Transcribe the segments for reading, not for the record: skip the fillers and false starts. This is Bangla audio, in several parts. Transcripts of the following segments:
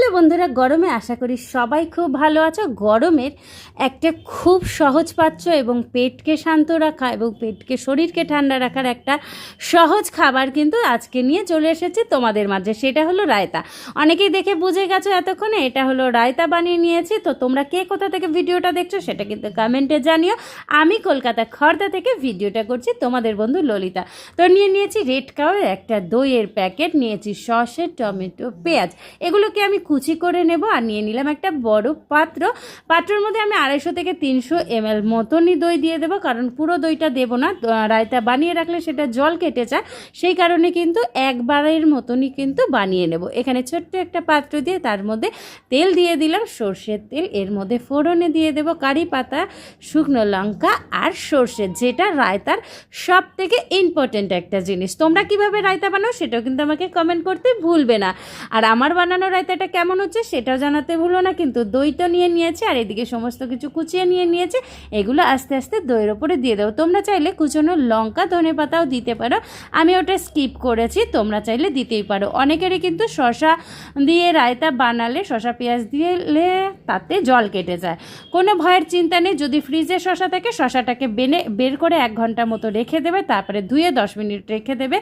হ্যালো বন্ধুরা, গরমে আশা করি সবাই খুব ভালো আছো। গরমের একটা খুব সহজ পাচ্য এবং পেটকে শান্ত রাখা এবং পেটকে শরীরকে ঠান্ডা রাখার একটা সহজ খাবার কিন্তু আজকে নিয়ে চলে এসেছি তোমাদের মাঝে। সেটা হলো রায়তা। অনেকেই দেখে বুঝে গেছো এতক্ষণে এটা হলো রায়তা বানিয়ে নিয়েছি। তো তোমরা কে কোথা থেকে ভিডিওটা দেখছো সেটা কিন্তু কমেন্টে জানিও। আমি কলকাতা খড়দা থেকে ভিডিওটা করছি, তোমাদের বন্ধু ললিতা। তো নিয়েছি রেড কাউয়ের একটা দইয়ের প্যাকেট, নিয়েছি সসের, টমেটো, পেঁয়াজ, এগুলোকে আমি কুচি করে নেব। আর নিয়ে নিলাম একটা বড় পাত্রের মধ্যে আমি 250 থেকে 300 ml মতনই দই দিয়ে দেবো, কারণ পুরো দইটা দেবো না, রায়তা বানিয়ে রাখলে সেটা জল কেটে যায়, সেই কারণে কিন্তু একবারের মতনই কিন্তু বানিয়ে নেব। এখানে ছোট্ট একটা পাত্র দিয়ে তার মধ্যে তেল দিয়ে দিলাম, সর্ষের তেল। এর মধ্যে ফোড়নে দিয়ে দেবো কারি পাতা, শুকনো লঙ্কা আর সর্ষে, যেটা রায়তার সব থেকে ইম্পর্টেন্ট একটা জিনিস। তোমরা কিভাবে রায়তা বানাও সেটাও কিন্তু আমাকে কমেন্ট করতে ভুলবে না। আর আমার বানানো রায়তাটা কেমন হচ্ছে সেটাও জানাতে ভুলো না। কিন্তু দইটা নিয়েছি আর এদিকে সমস্ত কিছু কুচিয়ে নিয়েছে, এগুলো আস্তে আস্তে দইয়ের ওপরে দিয়ে দেবো। তোমরা চাইলে কুচনো লঙ্কা, ধনেপাতাও দিতে পারো, আমি ওটা স্কিপ করেছি, তোমরা চাইলে দিতেই পারো। অনেকেরই কিন্তু শসা দিয়ে রায়তা বানালে, শসা পেঁয়াজ দিলে তাতে জল কেটে যায়। কোনো ভয়ের চিন্তা নেই। যদি ফ্রিজে শসা থাকে, শসাটাকে বের করে 1 ঘন্টা মতো রেখে দেবে, তারপরে ধুয়ে 10 মিনিট রেখে দেবে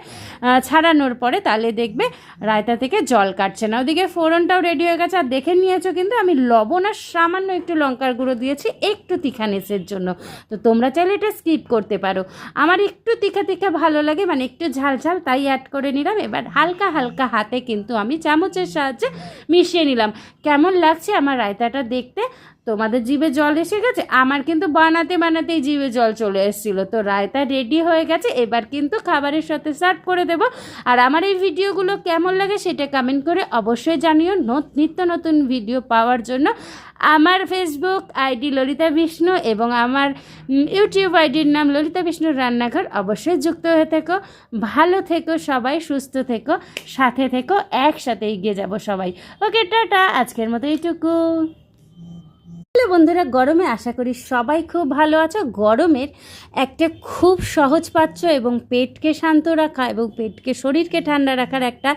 ছাড়ানোর পরে, তাহলে দেখবে রায়তা থেকে জল কাটছে না। ওদিকে ফোড়নটাও রেডি হয়ে গেছে। আর দেখে নিয়েছো কিন্তু আমি লবণ আর সামান্য একটু লঙ্কার গুঁড়ো দিয়েছি একটু তিখানেসের জন্য। তো তোমরা চাইলে এটা স্কিপ করতে পারো। আমার একটু তিখা ভালো লাগে, মানে একটু ঝাল, তাই অ্যাড করে নিলাম। এবার হালকা হাতে কিন্তু আমি চামচের সাহায্যে মিশিয়ে নিলাম। কেমন লাগছে আমার রায়তাটা দেখতে? তোমাদের জিভে জল এসে গেছে? আমার কিন্তু বানাতেই জিভে জল চলে এসেছিলো। তো রায়তা রেডি হয়ে গেছে, এবার কিন্তু খাবারের সাথে সার্ভ করে দেব। আর আমার এই ভিডিওগুলো কেমন লাগে সেটা কমেন্ট করে অবশ্যই জানিও। নিত্য নতুন ভিডিও পাওয়ার জন্য আমার ফেসবুক আইডি ললিতা বিষ্ণু এবং আমার ইউটিউব আইডির নাম ললিতা বিষ্ণুর রান্নাঘর, অবশ্যই যুক্ত হয়ে থেকো। ভালো থেকো সবাই, সুস্থ থেকো, সাথে থেকো, একসাথে এগিয়ে যাব সবাই। ওকে, টাটা, আজকের মতো এইটুকু। হ্যালো বন্ধুরা, গরমে আশা করি সবাই খুব ভালো আছো। গরমের একটা খুব সহজ পাচ্য এবং পেটকে শান্ত রাখা এবং পেটকে শরীরকে ঠান্ডা রাখার একটা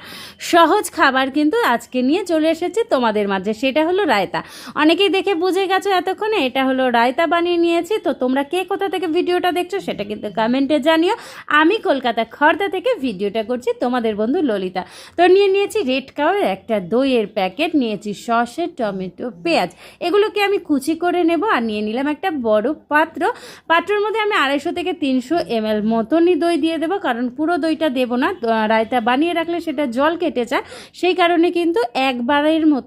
সহজ খাবার কিন্তু আজকে নিয়ে চলে এসেছি তোমাদের মাঝে। সেটা হলো রায়তা। অনেকেই দেখে বুঝে গেছো এতক্ষণে এটা হলো রায়তা বানিয়ে নিয়েছি। তো তোমরা কে কোথা থেকে ভিডিওটা দেখছো সেটা কিন্তু কমেন্টে জানিও। আমি কলকাতা খড়দা থেকে ভিডিওটা করছি, তোমাদের বন্ধু ললিতা। তো নিয়েছি রেড কাউয়ের একটা দইয়ের প্যাকেট, নিয়েছি সসের, টমেটো, পেঁয়াজ, এগুলোকে আমি কুচি করে নেব। আর নিয়ে নিলাম একটা বড় পাত্রের মধ্যে আমি 250 থেকে 300 ml মতনই দই দিয়ে দেবো, কারণ পুরো দইটা দেবো না, রায়তা বানিয়ে রাখলে সেটা জল কেটে যায়, সেই কারণে কিন্তু একবারের মতো